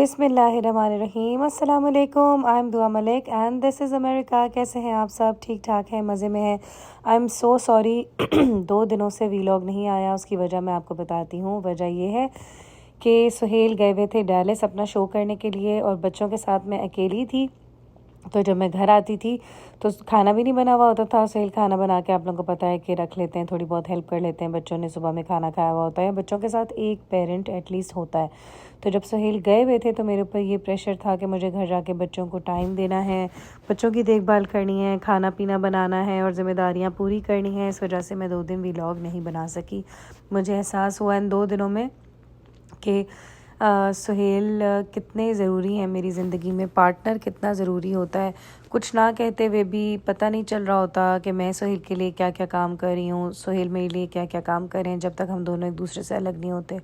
बिस्मिल्लाहिर्रहमानिर्रहीम। अस्सलाम वालेकुम। आई एम दुआ Malik and this is America. कैसे हैं आप सब? ठीक ठाक हैं, मज़े में हैं। आई एम सो सॉरी 2 दिनों से वीलॉग नहीं आया। उसकी वजह मैं आपको बताती हूँ। वजह ये है कि सुहेल गए हुए थे डैलस अपना शो करने के लिए और बच्चों के साथ मैं अकेली थी। तो जब मैं घर आती थी तो खाना भी नहीं बना हुआ होता था। सुहेल खाना बना के आप लोगों को पता है कि रख लेते हैं, थोड़ी बहुत हेल्प कर लेते हैं। बच्चों ने सुबह में खाना खाया हुआ होता है, बच्चों के साथ एक पेरेंट एटलीस्ट होता है। तो जब सुहेल गए हुए थे तो मेरे ऊपर ये प्रेशर था कि मुझे घर जाके बच्चों को टाइम देना है, बच्चों की देखभाल करनी है, खाना पीना बनाना है और ज़िम्मेदारियाँ पूरी करनी है। इस वजह से मैं 2 दिन व्लॉग नहीं बना सकी। मुझे एहसास हुआ इन 2 दिनों में कि सुहेल कितने ज़रूरी हैं मेरी ज़िंदगी में, पार्टनर कितना ज़रूरी होता है। कुछ ना कहते हुए भी पता नहीं चल रहा होता कि मैं सुहेल के लिए क्या क्या काम कर रही हूँ, सुहेल मेरे लिए क्या क्या काम कर रहे हैं, जब तक हम दोनों एक दूसरे से अलग नहीं होते।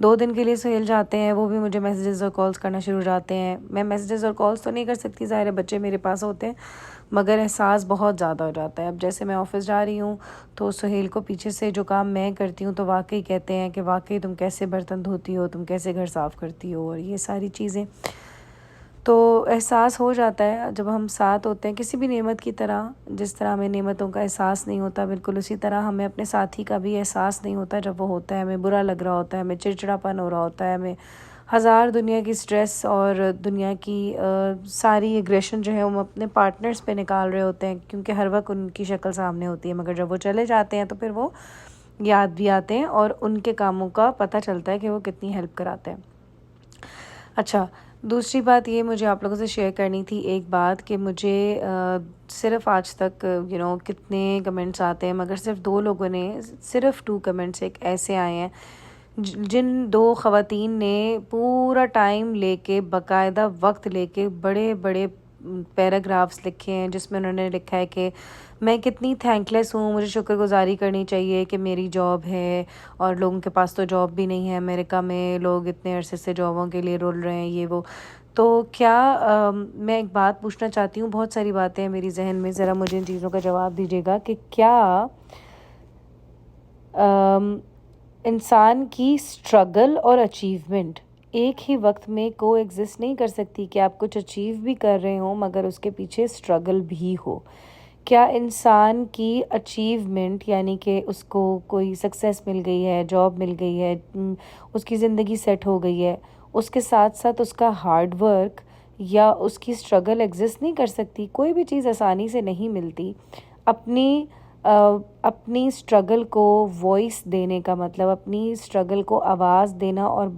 2 दिन के लिए सुहेल जाते हैं, वो भी मुझे मैसेजेस और कॉल्स करना शुरू हो जाते हैं। मैं मैसेजेस और कॉल्स तो नहीं कर सकती, ज़ाहिर है बच्चे मेरे पास होते हैं, मगर एहसास बहुत ज़्यादा हो जाता है। अब जैसे मैं ऑफ़िस जा रही हूँ तो सुहेल को पीछे से जो काम मैं करती हूँ तो वाकई कहते हैं कि वाकई तुम कैसे बर्तन धोती हो, तुम कैसे घर साफ़ करती हो और ये सारी चीज़ें। तो एहसास हो जाता है जब हम साथ होते हैं किसी भी नेमत की तरह। जिस तरह हमें नेमतों का एहसास नहीं होता, बिल्कुल उसी तरह हमें अपने साथी का भी एहसास नहीं होता जब वो होता है। हमें बुरा लग रहा होता है, हमें चिड़चिड़ापन हो रहा होता है, हमें हज़ार दुनिया की स्ट्रेस और दुनिया की सारी एग्रेशन जो है हम अपने पार्टनर्स पे निकाल रहे होते हैं, क्योंकि हर वक्त उनकी शक्ल सामने होती है। मगर जब वो चले जाते हैं तो फिर वो याद भी आते हैं और उनके कामों का पता चलता है कि वो कितनी हेल्प कराते हैं। अच्छा, दूसरी बात ये मुझे आप लोगों से शेयर करनी थी एक बात कि मुझे सिर्फ़ आज तक कितने कमेंट्स आते हैं, मगर सिर्फ 2 लोगों ने, सिर्फ 2 कमेंट्स एक ऐसे आए हैं जिन 2 ख़वातीन ने पूरा टाइम लेके, बाकायदा वक्त लेके बड़े बड़े पैराग्राफ्स लिखे हैं, जिसमें उन्होंने लिखा है कि मैं कितनी थैंकलेस हूँ, मुझे शुक्रगुजारी करनी चाहिए कि मेरी जॉब है और लोगों के पास तो जॉब भी नहीं है। अमेरिका में लोग इतने अरसे से जॉबों के लिए रुल रहे हैं, ये वो। तो क्या मैं एक बात पूछना चाहती हूँ, बहुत सारी बातें हैं मेरी जहन में, ज़रा मुझे इन चीज़ों का जवाब दीजिएगा कि क्या इंसान की स्ट्रगल और अचीवमेंट एक ही वक्त में को एग्जिस्ट नहीं कर सकती? कि आप कुछ अचीव भी कर रहे हो मगर उसके पीछे स्ट्रगल भी हो? क्या इंसान की अचीवमेंट यानी कि उसको कोई सक्सेस मिल गई है, जॉब मिल गई है, उसकी ज़िंदगी सेट हो गई है, उसके साथ साथ उसका हार्ड वर्क या उसकी स्ट्रगल एग्जिस्ट नहीं कर सकती? कोई भी चीज़ आसानी से नहीं मिलती। अपनी स्ट्रगल को वॉइस देने का मतलब, अपनी स्ट्रगल को आवाज़ देना और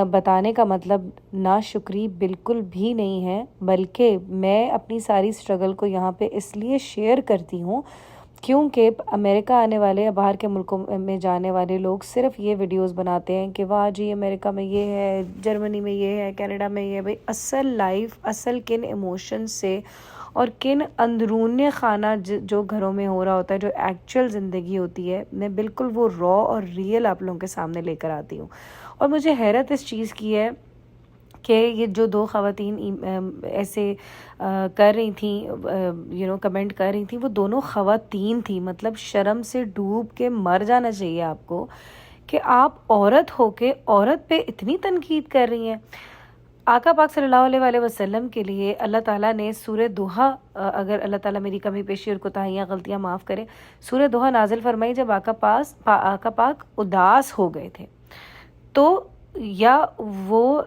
बताने का मतलब नाशुक्री बिल्कुल भी नहीं है। बल्कि मैं अपनी सारी स्ट्रगल को यहाँ पे इसलिए शेयर करती हूँ क्योंकि अमेरिका आने वाले या बाहर के मुल्कों में जाने वाले लोग सिर्फ ये वीडियोस बनाते हैं कि वाह जी अमेरिका में ये है, जर्मनी में ये है, कनाडा में ये है। भाई असल लाइफ, असल किन इमोशंस से और किन अंदरूनी खाना जो घरों में हो रहा होता है, जो एक्चुअल ज़िंदगी होती है, मैं बिल्कुल वो रॉ और रियल आप लोगों के सामने लेकर आती हूँ। और मुझे हैरत इस चीज़ की है कि ये जो 2 ख़वातीन ऐसे कर रही थी, कमेंट कर रही थी, वो दोनों ख़वातीन थी। मतलब शर्म से डूब के मर जाना चाहिए आपको कि आप औरत हो के औरत पे इतनी तनकीद कर रही हैं। आका पाक सल्लल्लाहु अलैहि वसल्लम के लिए अल्लाह ताला ने सूरह दुहा, अगर अल्लाह ताला मेरी कमी पेशी और कोताहियाँ गलतियाँ माफ़ करे, सूरह दुहा नाजिल फरमाई जब आका पाक उदास हो गए थे तो, या वो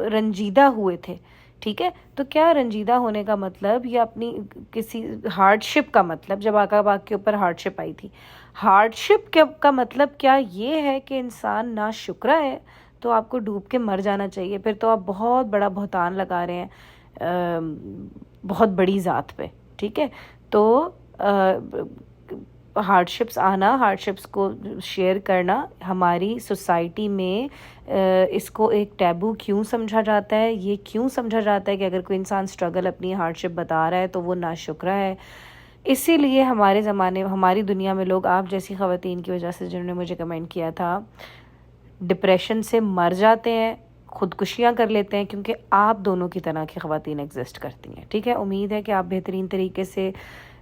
रंजीदा हुए थे। ठीक है, तो क्या रंजीदा होने का मतलब या अपनी किसी हार्डशिप का मतलब, जब आका पाक के ऊपर हार्डशिप आई थी, हार्डशिप का मतलब क्या ये है कि इंसान नाशुक्रा है तो आपको डूब के मर जाना चाहिए? फिर तो आप बहुत बड़ा बहतान लगा रहे हैं बहुत बड़ी ज़ात पे। ठीक है, तो हार्डशिप्स आना, हार्डशिप्स को शेयर करना हमारी सोसाइटी में इसको एक टैबू क्यों समझा जाता है? ये क्यों समझा जाता है कि अगर कोई इंसान स्ट्रगल, अपनी हार्डशिप बता रहा है तो वो नाशुक्रा है? इसीलिए हमारे ज़माने, हमारी दुनिया में लोग आप जैसी ख़वातीन की वजह से, जिन्होंने मुझे कमेंट किया था, डिप्रेशन से मर जाते हैं, ख़ुदकुशियाँ कर लेते हैं, क्योंकि आप दोनों की तरह की ख़वातीन एग्जिस्ट करती हैं। ठीक है, उम्मीद है कि आप बेहतरीन तरीके से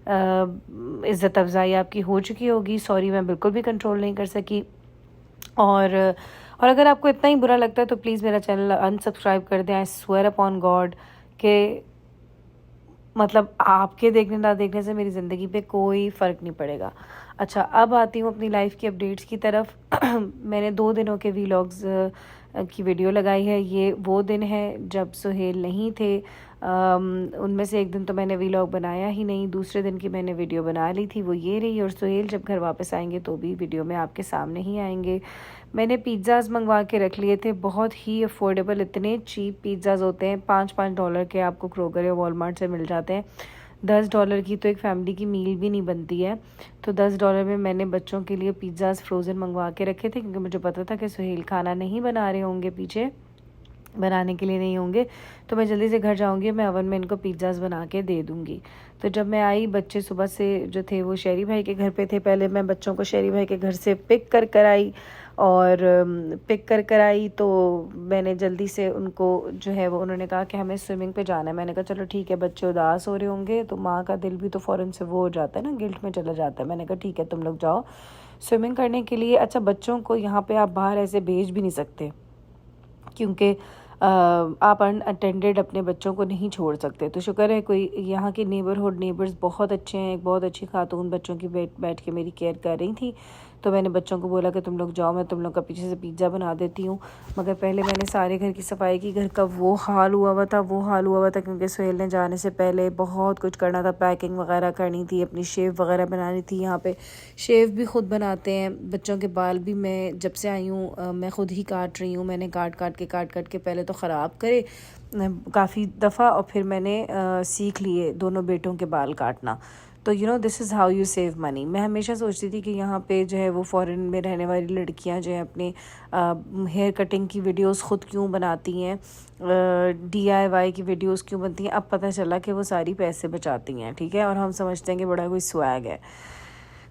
इज़्ज़त अफ़ज़ाई आपकी हो चुकी होगी। सॉरी, मैं बिल्कुल भी कंट्रोल नहीं कर सकी। और और अगर आपको इतना ही बुरा लगता है तो प्लीज़ मेरा चैनल अनसब्सक्राइब कर दें। आई स्वेयर अपॉन गॉड के मतलब आपके देखने ना देखने से मेरी ज़िंदगी पे कोई फ़र्क नहीं पड़ेगा। अच्छा, अब आती हूँ अपनी लाइफ की अपडेट्स की तरफ। मैंने 2 दिनों के वीलॉग्स की वीडियो लगाई है। ये वो दिन है जब सुहेल नहीं थे। उनमें से एक दिन तो मैंने वीलॉग बनाया ही नहीं, दूसरे दिन की मैंने वीडियो बना ली थी, वो ये रही। और सुहेल जब घर वापस आएंगे तो भी वीडियो में आपके सामने ही आएंगे। मैंने पिज़्ज़ाज़ मंगवा के रख लिए थे, बहुत ही अफोर्डेबल, इतने चीप पिज़्ज़ाज़ होते हैं, $5 के आपको क्रोगर या वॉलमार्ट से मिल जाते हैं। $10 की तो एक फैमिली की मील भी नहीं बनती है। तो $10 में मैंने बच्चों के लिए पिज़्ज़ाज़ फ्रोज़न मंगवा के रखे थे, क्योंकि मुझे पता था कि सुहेल खाना नहीं बना रहे होंगे, पीछे बनाने के लिए नहीं होंगे, तो मैं जल्दी से घर जाऊंगी, मैं ओवन में इनको पिज़्ज़ाज़ बना के दे दूंगी। तो जब मैं आई, बच्चे सुबह से जो थे वो शेरी भाई के घर पे थे। पहले मैं बच्चों को शेरी भाई के घर से पिक कर आई, और पिक कर आई तो मैंने जल्दी से उनको जो है वो, उन्होंने कहा कि हमें स्विमिंग पे जाना है। मैंने कहा चलो ठीक है, बच्चे उदास हो रहे होंगे तो माँ का दिल भी तो फ़ौरन से वो हो जाता है ना, गिल्ट में चला जाता है। मैंने कहा ठीक है, तुम लोग जाओ स्विमिंग करने के लिए। अच्छा, बच्चों को यहाँ पे आप बाहर ऐसे भेज भी नहीं सकते, क्योंकि आप अनअटेंडेड अपने बच्चों को नहीं छोड़ सकते। तो शुक्र है कोई यहाँ के नेबर्स बहुत अच्छे हैं। एक बहुत अच्छी खातून बच्चों की बैठ के मेरी केयर कर रही थी। तो मैंने बच्चों को बोला कि तुम लोग जाओ, मैं तुम लोग का पीछे से पिज़्ज़ा बना देती हूँ। मगर पहले मैंने सारे घर की सफाई की। घर का वो हाल हुआ हुआ था, क्योंकि सुहेल ने जाने से पहले बहुत कुछ करना था। पैकिंग वगैरह करनी थी, अपनी शेव वगैरह बनानी थी। यहाँ पे शेव भी खुद बनाते हैं, बच्चों के बाल भी मैं जब से आई हूँ मैं खुद ही काट रही हूँ। मैंने काट के पहले तो ख़राब करे काफ़ी दफ़ा, और फिर मैंने सीख लिए दोनों बेटों के बाल काटना। तो this is how you save money. मैं हमेशा सोचती थी कि यहाँ पे जो है वो फ़ॉरेन में रहने वाली लड़कियाँ जो है अपने हेयर कटिंग की वीडियोस ख़ुद क्यों बनाती हैं, DIY की वीडियोस क्यों बनती हैं। अब पता चला कि वो सारी पैसे बचाती हैं, ठीक है, और हम समझते हैं कि बड़ा कोई स्वैग है।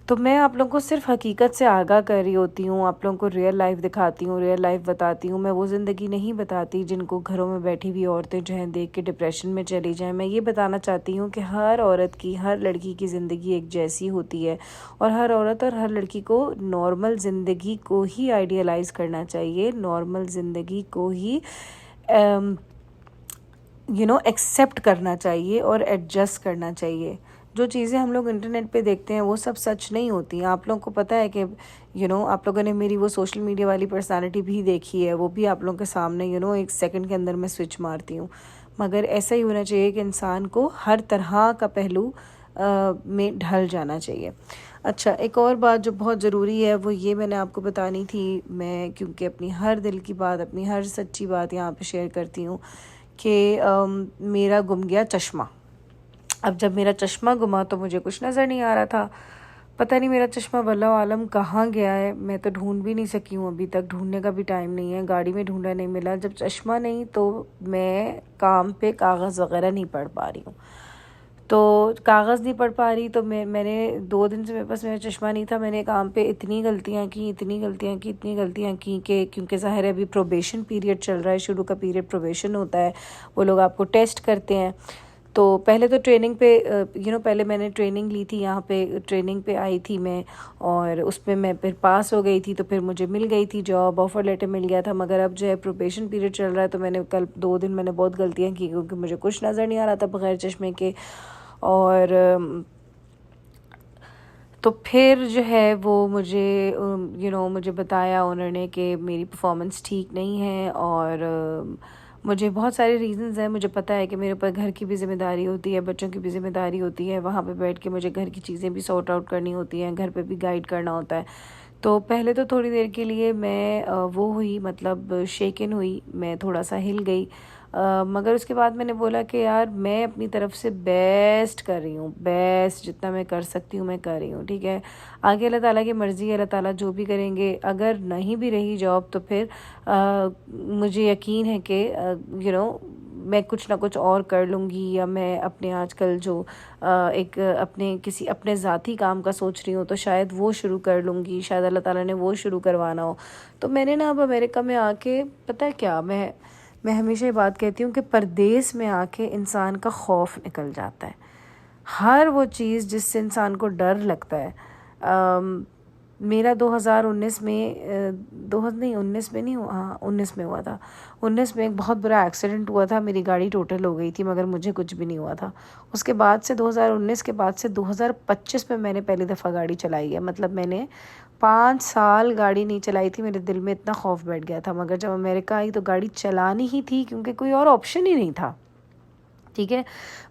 तो मैं आप लोगों को सिर्फ हकीकत से आगाह कर रही होती हूँ, आप लोगों को रियल लाइफ दिखाती हूँ, रियल लाइफ बताती हूँ। मैं वो ज़िंदगी नहीं बताती जिनको घरों में बैठी हुई औरतें जो हैं देख के डिप्रेशन में चली जाएं। मैं ये बताना चाहती हूँ कि हर औरत की, हर लड़की की ज़िंदगी एक जैसी होती है, और हर औरत और हर लड़की को नॉर्मल ज़िंदगी को ही आइडियलाइज़ करना चाहिए, नॉर्मल ज़िंदगी को ही एक्सेप्ट करना चाहिए और एडजस्ट करना चाहिए। जो चीज़ें हम लोग इंटरनेट पे देखते हैं वो सब सच नहीं होती। आप लोगों को पता है कि आप लोगों ने मेरी वो सोशल मीडिया वाली पर्सनालिटी भी देखी है, वो भी आप लोगों के सामने एक सेकंड के अंदर मैं स्विच मारती हूँ। मगर ऐसा ही होना चाहिए कि इंसान को हर तरह का पहलू में ढल जाना चाहिए। अच्छा, एक और बात जो बहुत ज़रूरी है वो ये मैंने आपको बतानी थी, मैं क्योंकि अपनी हर दिल की बात, अपनी हर सच्ची बात यहाँ पे शेयर करती हूँ कि मेरा गुम गया चश्मा। अब जब मेरा चश्मा गुमा तो मुझे कुछ नज़र नहीं आ रहा था। पता नहीं मेरा चश्मा वल्लाह आलम कहाँ गया है, मैं तो ढूंढ भी नहीं सकी हूँ अभी तक, ढूंढने का भी टाइम नहीं है, गाड़ी में ढूंढा नहीं मिला। जब चश्मा नहीं तो मैं काम पे कागज़ वगैरह नहीं पढ़ पा रही हूँ। तो कागज़ नहीं पढ़ पा रही तो मैंने 2 दिन से मेरे पास मेरा चश्मा नहीं था। मैंने काम पे इतनी गलतियाँ की कि क्योंकि ज़ाहिर है अभी प्रोबेशन पीरियड चल रहा है, शुरू का पीरियड प्रोबेशन होता है, वो लोग आपको टेस्ट करते हैं। तो पहले तो ट्रेनिंग पे पहले मैंने ट्रेनिंग ली थी, यहाँ पे ट्रेनिंग पे आई थी मैं, और उसमें मैं फिर पास हो गई थी, तो फिर मुझे मिल गई थी जॉब, ऑफ़र लेटर मिल गया था। मगर अब जो है प्रोबेशन पीरियड चल रहा है, तो मैंने कल 2 दिन मैंने बहुत गलतियाँ की, क्योंकि मुझे कुछ नज़र नहीं आ रहा था बग़ैर चश्मे के। और तो फिर जो है वो मुझे मुझे बताया उन्होंने कि मेरी परफॉर्मेंस ठीक नहीं है, और मुझे बहुत सारे रीज़न्स हैं। मुझे पता है कि मेरे ऊपर घर की भी ज़िम्मेदारी होती है, बच्चों की भी ज़िम्मेदारी होती है, वहाँ पे बैठ के मुझे घर की चीज़ें भी सॉर्ट आउट करनी होती हैं, घर पे भी गाइड करना होता है। तो पहले तो थोड़ी देर के लिए मैं वो हुई, मतलब शेकन हुई, मैं थोड़ा सा हिल गई। मगर उसके बाद मैंने बोला कि यार मैं अपनी तरफ से बेस्ट कर रही हूँ, बेस्ट जितना मैं कर सकती हूँ मैं कर रही हूँ, ठीक है। आगे अल्लाह ताला की मर्ज़ी है, अल्लाह ताला जो भी करेंगे। अगर नहीं भी रही जॉब तो फिर मुझे यकीन है कि मैं कुछ ना कुछ और कर लूँगी, या मैं अपने आजकल जो एक अपने ज़ाती काम का सोच रही हूँ तो शायद वो शुरू कर लूँगी, शायद अल्लाह ताला ने वो शुरू करवाना हो। तो मैंने ना अब अमेरिका में आके, पता है क्या, मैं हमेशा ये बात कहती हूँ कि परदेस में आके इंसान का खौफ निकल जाता है। हर वो चीज़ जिससे इंसान को डर लगता है, मेरा 2019 में 19 में नहीं हुआ, हाँ 19 में हुआ था। 19 में एक बहुत बुरा एक्सीडेंट हुआ था, मेरी गाड़ी टोटल हो गई थी मगर मुझे कुछ भी नहीं हुआ था। उसके बाद से 2019 के बाद से 2025 में मैंने पहली दफ़ा गाड़ी चलाई है। मतलब मैंने 5 साल गाड़ी नहीं चलाई थी। मेरे दिल में इतना खौफ बैठ गया था, मगर जब अमेरिका आई तो गाड़ी चलानी ही थी क्योंकि कोई और ऑप्शन ही नहीं था। ठीक है,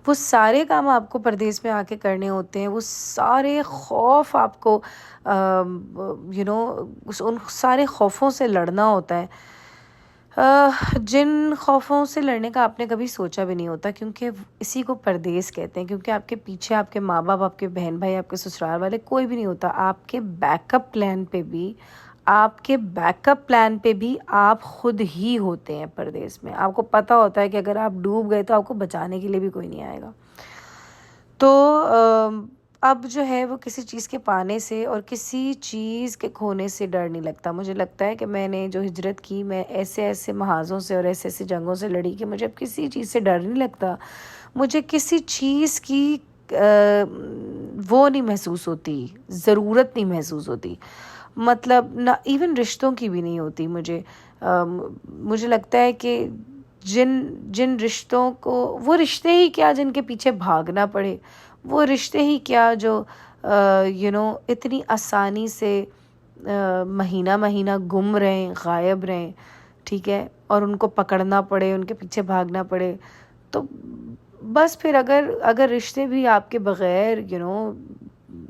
वो सारे काम आपको परदेश में आके करने होते हैं, वो सारे खौफ आपको उन सारे खौफों से लड़ना होता है, जिन खौफों से लड़ने का आपने कभी सोचा भी नहीं होता, क्योंकि इसी को परदेश कहते हैं। क्योंकि आपके पीछे आपके माँ बाप, आपके बहन भाई, आपके ससुराल वाले कोई भी नहीं होता। आपके बैकअप प्लान पे भी आप खुद ही होते हैं परदेश में। आपको पता होता है कि अगर आप डूब गए तो आपको बचाने के लिए भी कोई नहीं आएगा। तो अब जो है वो किसी चीज़ के पाने से और किसी चीज़ के खोने से डर नहीं लगता। मुझे लगता है कि मैंने जो हिजरत की, मैं ऐसे ऐसे महाज़ों से और ऐसे ऐसे जंगों से लड़ी कि मुझे अब किसी चीज़ से डर नहीं लगता। मुझे किसी चीज़ की वो नहीं महसूस होती, ज़रूरत नहीं महसूस होती। मतलब ना इवन रिश्तों की भी नहीं होती मुझे। मुझे लगता है कि जिन जिन रिश्तों को, वो रिश्ते ही क्या जिनके पीछे भागना पड़े, वो रिश्ते ही क्या जो इतनी आसानी से महीना महीना गुम रहें, गायब रहें, ठीक है, और उनको पकड़ना पड़े, उनके पीछे भागना पड़े। तो बस फिर अगर रिश्ते भी आपके बग़ैर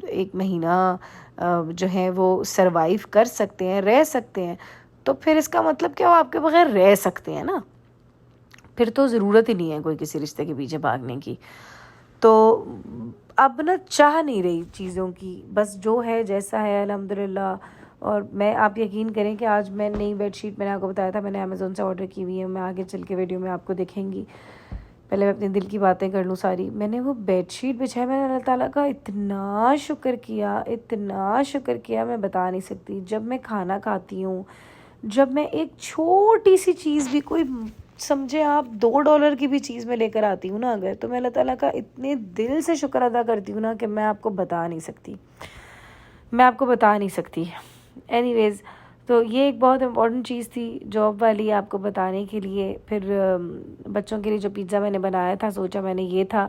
एक महीना जो है वो सरवाइव कर सकते हैं, रह सकते हैं, तो फिर इसका मतलब क्या, वो आपके बग़ैर रह सकते हैं ना। फिर तो ज़रूरत ही नहीं है कोई किसी रिश्ते के पीछे भागने की। तो अब ना चाह नहीं रही चीज़ों की, बस जो है जैसा है अल्हम्दुलिल्लाह। और मैं, आप यकीन करें कि आज मैं नई बेडशीट, मैंने आपको बताया था मैंने अमेज़ोन से ऑर्डर की हुई है, मैं आगे चल के वीडियो में आपको दिखेंगी। पहले मैं अपने दिल की बातें कर लूँ सारी। मैंने वो बेडशीट बिछाई, मैंने अल्लाह ताला का इतना शुक्र किया, इतना शुक्र किया, मैं बता नहीं सकती। जब मैं खाना खाती हूँ, जब मैं एक छोटी सी चीज़ भी, कोई समझे आप $2 की भी चीज़ में लेकर आती हूँ ना अगर, तो मैं अल्लाह ताला का इतने दिल से शुक्र अदा करती हूँ ना कि मैं आपको बता नहीं सकती, मैं आपको बता नहीं सकती। एनीवेज़, तो ये एक बहुत इम्पॉर्टेंट चीज़ थी जॉब वाली आपको बताने के लिए। फिर बच्चों के लिए जो पिज़्ज़ा मैंने बनाया था, सोचा मैंने ये था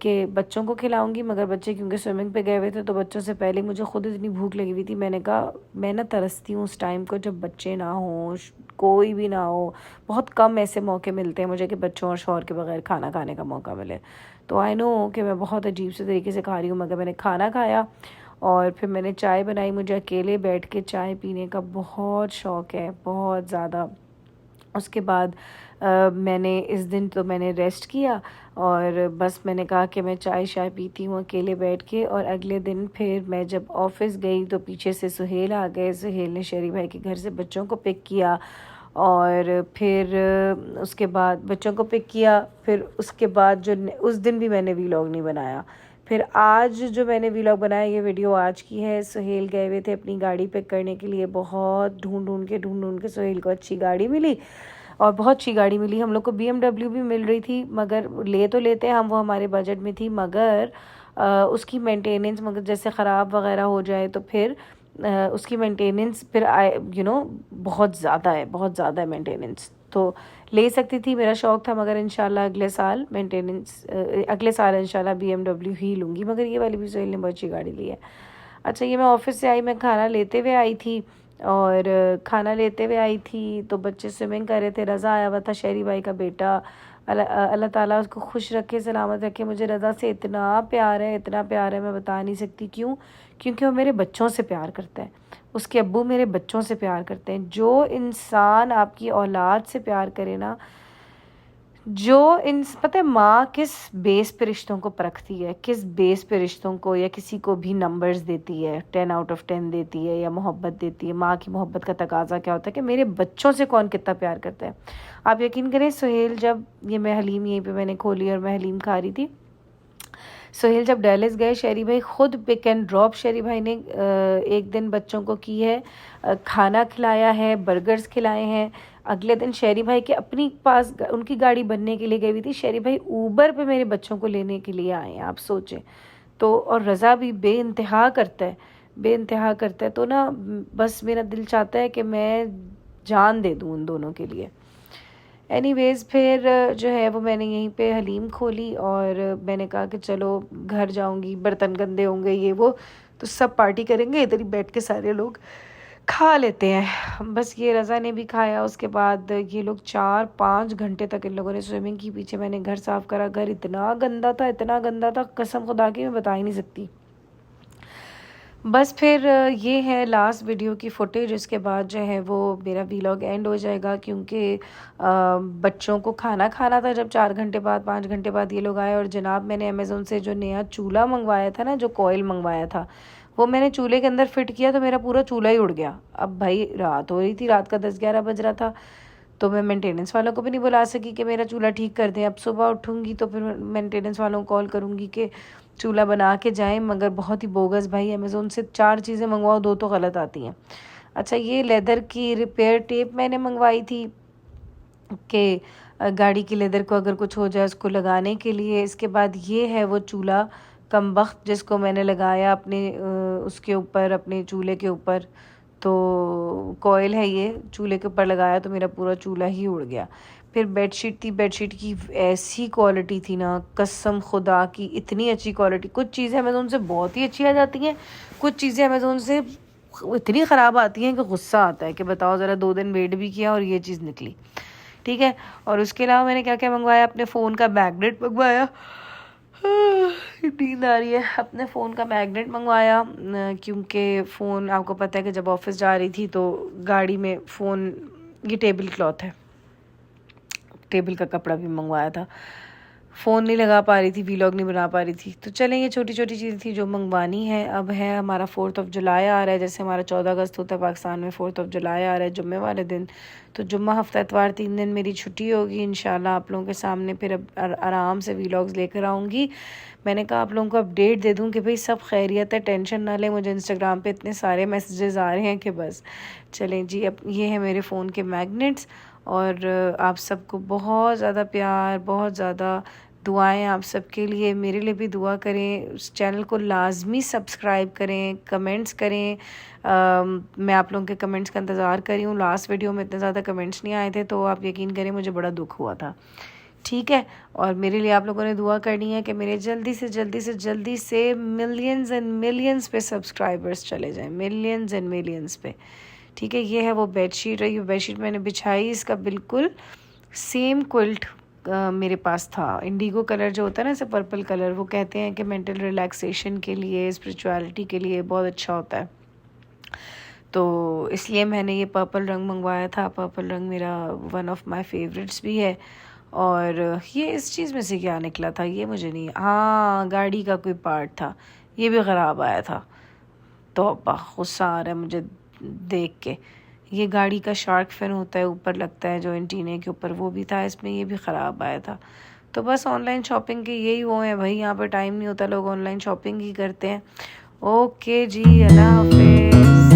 कि बच्चों को खिलाऊंगी, मगर बच्चे क्योंकि स्विमिंग पे गए हुए थे तो बच्चों से पहले मुझे खुद इतनी भूख लगी हुई थी। मैंने कहा मैं ना तरसती हूँ उस टाइम को जब बच्चे ना हों, कोई भी ना हो। बहुत कम ऐसे मौके मिलते हैं मुझे कि बच्चों और शौहर के बगैर खाना खाने का मौका मिले। तो आई नो कि मैं बहुत अजीब से तरीके से खा रही हूँ, मगर मैंने खाना खाया और फिर मैंने चाय बनाई। मुझे अकेले बैठ के चाय पीने का बहुत शौक़ है, बहुत ज़्यादा। उसके बाद मैंने इस दिन तो मैंने रेस्ट किया और बस मैंने कहा कि मैं चाय शाय पीती हूँ अकेले बैठ के। और अगले दिन फिर मैं जब ऑफ़िस गई तो पीछे से सुहेल आ गए। सुहेल ने शेरी भाई के घर से बच्चों को पिक किया और फिर उसके बाद बच्चों को पिक किया। फिर उसके बाद जो उस दिन भी मैंने वीलॉग नहीं बनाया। फिर आज जो मैंने वीलॉग बनाया, ये वीडियो आज की है। सुहेल गए हुए थे अपनी गाड़ी पिक करने के लिए, बहुत ढूंढ ढूंढ के सुहेल को अच्छी गाड़ी मिली और बहुत अच्छी गाड़ी मिली। हम लोग को BMW भी मिल रही थी, मगर ले तो लेते हैं हम, वो हमारे बजट में थी, मगर उसकी मेंटेनेंस, मगर जैसे ख़राब वगैरह हो जाए तो फिर उसकी मेंटेनेंस फिर बहुत ज़्यादा है मेंटेनेंस। तो ले सकती थी, मेरा शौक़ था, मगर इंशाल्लाह अगले साल इंशाल्लाह BMW ही लूँगी। मगर ये वाली भी सुहेल ने बहुत अच्छी गाड़ी ली है। अच्छा, ये मैं ऑफ़िस से आई, मैं खाना लेते हुए आई थी तो बच्चे स्विमिंग कर रहे थे। रज़ा आया हुआ था, शेरी भाई का बेटा। अल्लाह ताला उसको खुश रखे, सलामत रखे। मुझे रज़ा से इतना प्यार है, मैं बता नहीं सकती क्यों। क्योंकि वो मेरे बच्चों से प्यार करता है, उसके अब्बू मेरे बच्चों से प्यार करते हैं। जो इंसान आपकी औलाद से प्यार करे ना, पता है माँ किस बेस पे रिश्तों को परखती है, किस बेस पे रिश्तों को या किसी को भी नंबर्स देती है, 10 आउट ऑफ 10 देती है या मोहब्बत देती है। माँ की मोहब्बत का तकाजा क्या होता है कि मेरे बच्चों से कौन कितना प्यार करता है। आप यकीन करें, सुहेल जब, ये मैं हलीम यहीं पे मैंने खोली और मैं हलीम खा रही थी। सुहेल जब डैलिस गए, शेरी भाई खुद पिक एंड ड्रॉप, शेरी भाई ने एक दिन बच्चों को की है, खाना खिलाया है, बर्गर्स खिलाए हैं। अगले दिन शेरी भाई के अपनी पास उनकी गाड़ी बनने के लिए गई हुई थी, शेरी भाई ऊबर पे मेरे बच्चों को लेने के लिए आए हैं, आप सोचें। तो और रज़ा भी बेइंतहा करता है, बेइंतहा करता है। तो ना बस मेरा दिल चाहता है कि मैं जान दे दूँ उन दोनों के लिए। एनीवेज़ फिर जो है वो मैंने यहीं पे हलीम खोली और मैंने कहा कि चलो घर जाऊंगी, बर्तन गंदे होंगे ये वो, तो सब पार्टी करेंगे, इधर ही बैठ के सारे लोग खा लेते हैं। बस ये रज़ा ने भी खाया। उसके बाद ये लोग 4-5 घंटे तक इन लोगों ने स्विमिंग की। पीछे मैंने घर साफ़ करा। घर इतना गंदा था, इतना गंदा था, कसम खुदा की मैं बता ही नहीं सकती। बस फिर ये है लास्ट वीडियो की फुटेज। इसके बाद जो है वो मेरा वीलॉग एंड हो जाएगा, क्योंकि बच्चों को खाना खाना था जब 4 घंटे बाद 5 घंटे बाद ये लोग आए। और जनाब मैंने अमेज़ोन से जो नया चूल्हा मंगवाया था ना, जो कॉइल मंगवाया था, वो मैंने चूल्हे के अंदर फिट किया तो मेरा पूरा चूल्हा ही उड़ गया। अब भाई रात हो रही थी, रात का 10-11 बज रहा था, तो मैं मेंटेनेंस वालों को भी नहीं बुला सकी कि मेरा चूल्हा ठीक कर दें। अब सुबह उठूँगी तो फिर मेंटेनेंस वालों को कॉल करूँगी कि चूल्हा बना के जाएं, मगर बहुत ही बोगस भाई। अमेज़ोन से 4 चीज़ें मंगवाओ, 2 तो गलत आती हैं। अच्छा, ये लेदर की रिपेयर टेप मैंने मंगवाई थी कि गाड़ी की लेदर को अगर कुछ हो जाए उसको लगाने के लिए। इसके बाद ये है वो चूल्हा कमबख्त जिसको मैंने लगाया अपने उसके ऊपर, अपने चूल्हे के ऊपर। तो कॉइल है ये, चूल्हे के ऊपर लगाया तो मेरा पूरा चूल्हा ही उड़ गया। फिर बेडशीट थी, बेडशीट की ऐसी क्वालिटी थी ना, कसम खुदा की इतनी अच्छी क्वालिटी। कुछ चीज़ें अमेज़ोन से बहुत ही अच्छी आ जाती हैं, कुछ चीज़ें अमेज़ोन से इतनी ख़राब आती हैं कि गुस्सा आता है कि बताओ ज़रा, 2 दिन वेट भी किया और ये चीज़ निकली। ठीक है। और उसके अलावा मैंने क्या क्या मंगवाया, अपने फ़ोन का मैगनेट मंगवाया। नींद आ रही है। अपने फ़ोन का मैगनेट मंगवाया, क्योंकि फ़ोन आपको पता है कि जब ऑफिस जा रही थी तो गाड़ी में फ़ोन, ये टेबल क्लॉथ है, टेबल का कपड़ा भी मंगवाया था। फ़ोन नहीं लगा पा रही थी, वीलॉग नहीं बना पा रही थी। तो चलें, ये छोटी छोटी चीज़ें थी जो मंगवानी है। अब है हमारा 4th ऑफ जुलाई आ रहा है, जैसे हमारा 14 अगस्त होता है पाकिस्तान में, 4th ऑफ जुलाई आ रहा है जुम्मे वाले दिन। तो जुम्मा, हफ्ता, इतवार 3 दिन मेरी छुट्टी होगी। इंशाल्लाह आप लोगों के सामने फिर अब आराम से वीलॉग्स लेकर आऊँगी। मैंने कहा आप लोगों को अपडेट दे दूँ कि भाई सब खैरियत है, टेंशन ना लें। मुझे इंस्टाग्राम पे इतने सारे मैसेजेस आ रहे हैं कि बस। चलें जी, अब ये है मेरे फ़ोन के मैगनेट्स। और आप सबको बहुत ज़्यादा प्यार, बहुत ज़्यादा दुआएं आप सबके लिए, मेरे लिए भी दुआ करें। उस चैनल को लाजमी सब्सक्राइब करें, कमेंट्स करें। मैं आप लोगों के कमेंट्स का इंतज़ार कर रही हूँ। लास्ट वीडियो में इतने ज़्यादा कमेंट्स नहीं आए थे, तो आप यकीन करें मुझे बड़ा दुख हुआ था। ठीक है। और मेरे लिए आप लोगों ने दुआ करनी है कि मेरे जल्दी से मिलियंस एंड मिलियंस पे सब्सक्राइबर्स चले जाएं, मिलियंस एंड मिलियंस पे। ठीक है। ये है वो बेडशीट रही, बेडशीट मैंने बिछाई, इसका बिल्कुल सेम क्विल्ट मेरे पास था। इंडिगो कलर जो होता है ना, ऐसे पर्पल कलर, वो कहते हैं कि मेंटल रिलैक्सेशन के लिए, स्पिरिचुअलिटी के लिए बहुत अच्छा होता है। तो इसलिए मैंने ये पर्पल रंग मंगवाया था। पर्पल रंग मेरा वन ऑफ माय फेवरेट्स भी है। और ये इस चीज़ में से क्या निकला था ये मुझे नहीं, हाँ गाड़ी का कोई पार्ट था, ये भी ख़राब आया था। तौबा, गुस्सा आ रहा है मुझे देख के। ये गाड़ी का शार्क फिन होता है, ऊपर लगता है जो एंटीने के ऊपर, वो भी था इसमें, ये भी ख़राब आया था। तो बस ऑनलाइन शॉपिंग के यही वो हैं भाई, यहाँ पर टाइम नहीं होता, लोग ऑनलाइन शॉपिंग ही करते हैं। ओके जी, अल्लाह हाफिज़।